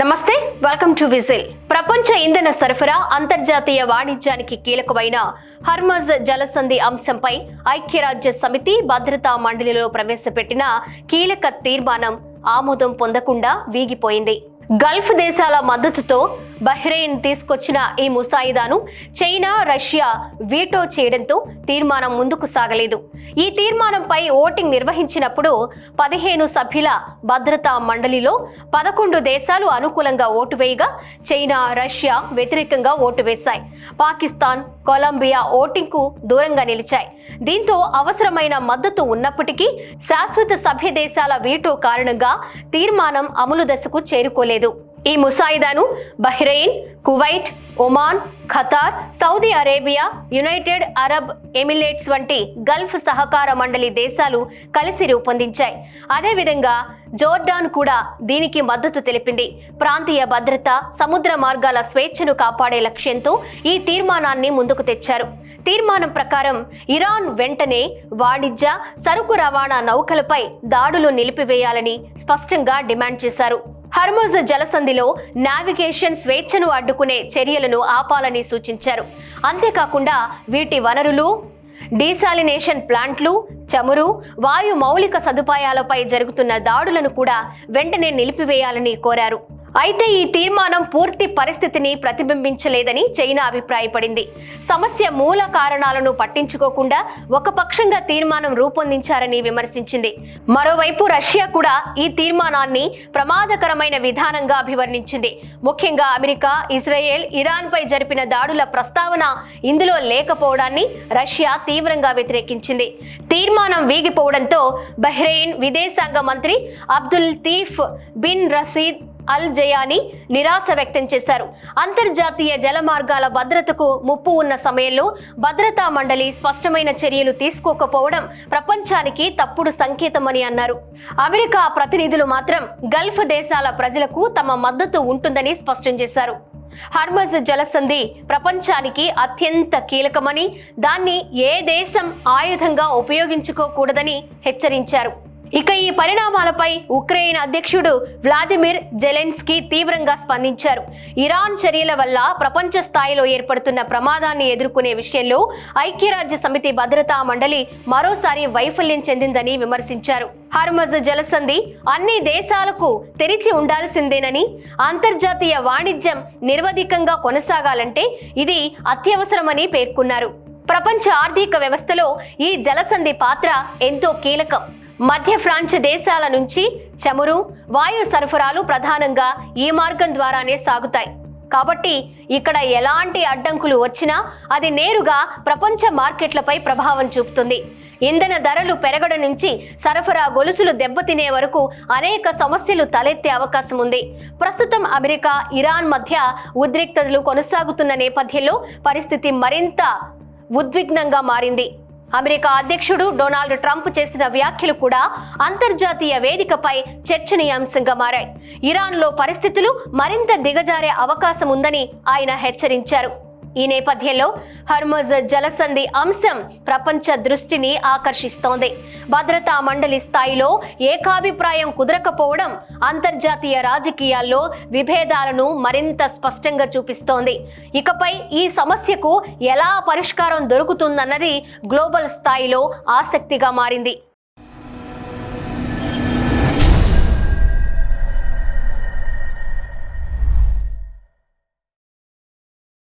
నమస్తే, welcome to whistle. ప్రపంచ ఇంధన సరఫరా అంతర్జాతీయ వాణిజ్యానికి కీలకమైన హర్మజ్ జలసంధి అంశంపై ఐక్యరాజ్య సమితి భద్రతా మండలిలో ప్రవేశపెట్టిన కీలక తీర్మానం ఆమోదం పొందకుండా వీగిపోయింది. గల్ఫ్ దేశాల మద్దతుతో బహ్రెయిన్ తీసుకొచ్చిన ఈ ముసాయిదాను చైనా, రష్యా వీటో చేయడంతో తీర్మానం ముందుకు సాగలేదు. ఈ తీర్మానంపై ఓటింగ్ నిర్వహించినప్పుడు 15 సభ్యుల భద్రతా మండలిలో 11 దేశాలు అనుకూలంగా ఓటు వేయగా చైనా, రష్యా వ్యతిరేకంగా ఓటు వేశాయి. పాకిస్తాన్, కొలంబియా ఓటింగ్కు దూరంగా నిలిచాయి. దీంతో అవసరమైన మద్దతు ఉన్నప్పటికీ శాశ్వత సభ్య దేశాల వీటో కారణంగా తీర్మానం అమలు దశకు చేరుకోలేదు. ఈ ముసాయిదాను Bahrain, Kuwait, Oman, Qatar, Saudi Arabia, United Arab Emirates వంటి గల్ఫ్ సహకార మండలి దేశాలు కలిసి రూపొందించాయి. అదేవిధంగా జోర్డాన్ కూడా దీనికి మద్దతు తెలిపింది. ప్రాంతీయ భద్రత, సముద్ర మార్గాల స్వేచ్ఛను కాపాడే లక్ష్యంతో ఈ తీర్మానాన్ని ముందుకు తెచ్చారు. తీర్మానం ప్రకారం ఇరాన్ వెంటనే వాణిజ్య, సరుకు రవాణా నౌకలపై దాడులు నిలిపివేయాలని స్పష్టంగా డిమాండ్ చేశారు. హర్మజ్ జలసంధిలో నావిగేషన్ స్వేచ్ఛను అడ్డుకునే చర్యలను ఆపాలని సూచించారు. అంతేకాకుండా వీటి వనరులు, డీసాలినేషన్ ప్లాంట్లు, చమురు, వాయు మౌలిక సదుపాయాలపై జరుగుతున్న దాడులను కూడా వెంటనే నిలిపివేయాలని కోరారు. అయితే ఈ తీర్మానం పూర్తి పరిస్థితిని ప్రతిబింబించలేదని చైనా అభిప్రాయపడింది. సమస్య మూల కారణాలను పట్టించుకోకుండా ఒకపక్షంగా తీర్మానం రూపొందించారని విమర్శించింది. మరోవైపు రష్యా కూడా ఈ తీర్మానాన్ని ప్రమాదకరమైన విధానంగా అభివర్ణించింది. ముఖ్యంగా అమెరికా, ఇజ్రాయెల్, ఇరాన్పై జరిపిన దాడుల ప్రస్తావన ఇందులో లేకపోవడాన్ని రష్యా తీవ్రంగా వ్యతిరేకించింది. తీర్మానం వీగిపోవడంతో బహ్రెయిన్ విదేశాంగ మంత్రి అబ్దుల్ లతీఫ్ బిన్ రషీద్ అల్ జయానీ నిరాశ వ్యక్తం చేశారు. అంతర్జాతీయ జలమార్గాల భద్రతకు ముప్పు ఉన్న సమయంలో భద్రతా మండలి స్పష్టమైన చర్యలు తీసుకోకపోవడం ప్రపంచానికి తప్పుడు సంకేతమని అన్నారు. అమెరికా ప్రతినిధులు మాత్రం గల్ఫ్ దేశాల ప్రజలకు తమ మద్దతు ఉంటుందని స్పష్టం చేశారు. హర్మజ్ జలసంధి ప్రపంచానికి అత్యంత కీలకమని, దాన్ని ఏ దేశం ఆయుధంగా ఉపయోగించుకోకూడదని హెచ్చరించారు. ఇక ఈ పరిణామాలపై ఉక్రెయిన్ అధ్యక్షుడు వ్లాదిమిర్ జెలెన్స్కీ తీవ్రంగా స్పందించారు. ఇరాన్ చర్యల వల్ల ప్రపంచ స్థాయిలో ఏర్పడుతున్న ప్రమాదాన్ని ఎదుర్కొనే విషయంలో ఐక్యరాజ్య సమితి భద్రతా మండలి మరోసారి వైఫల్యం చెందిందని విమర్శించారు. హర్మజ్ జలసంధి అన్ని దేశాలకు తెరిచి ఉండాల్సిందేనని, అంతర్జాతీయ వాణిజ్యం నిరవధికంగా కొనసాగాలంటే ఇది అత్యవసరమని పేర్కొన్నారు. ప్రపంచ ఆర్థిక వ్యవస్థలో ఈ జలసంధి పాత్ర ఎంతో కీలకం. మధ్య ఫ్రాంచ్ దేశాల నుంచి చమురు, వాయు సరఫరాలు ప్రధానంగా ఈ మార్గం ద్వారానే సాగుతాయి. కాబట్టి ఇక్కడ ఎలాంటి అడ్డంకులు వచ్చినా అది నేరుగా ప్రపంచ మార్కెట్లపై ప్రభావం చూపుతుంది. ఇంధన ధరలు పెరగడం నుంచి సరఫరా గొలుసులు దెబ్బతినే వరకు అనేక సమస్యలు తలెత్తే అవకాశం ఉంది. ప్రస్తుతం అమెరికా, ఇరాన్ మధ్య ఉద్రిక్తతలు కొనసాగుతున్న నేపథ్యంలో పరిస్థితి మరింత ఉద్విగ్నంగా మారింది. అమెరికా అధ్యక్షుడు డొనాల్డ్ ట్రంప్ చేసిన వ్యాఖ్యలు కూడా అంతర్జాతీయ వేదికపై చర్చనీయాంశంగా మారాయి. ఇరాన్లో పరిస్థితులు మరింత దిగజారే అవకాశం ఉందని ఆయన హెచ్చరించారు. ఈ నేపథ్యంలో హర్మజ్ జలసంధి అంశం ప్రపంచ దృష్టిని ఆకర్షిస్తోంది. భద్రతా మండలి స్థాయిలో ఏకాభిప్రాయం కుదరకపోవడం అంతర్జాతీయ రాజకీయాల్లో విభేదాలను మరింత స్పష్టంగా చూపిస్తోంది. ఇకపై ఈ సమస్యకు ఎలా పరిష్కారం దొరుకుతుందన్నది గ్లోబల్ స్థాయిలో ఆసక్తిగా మారింది.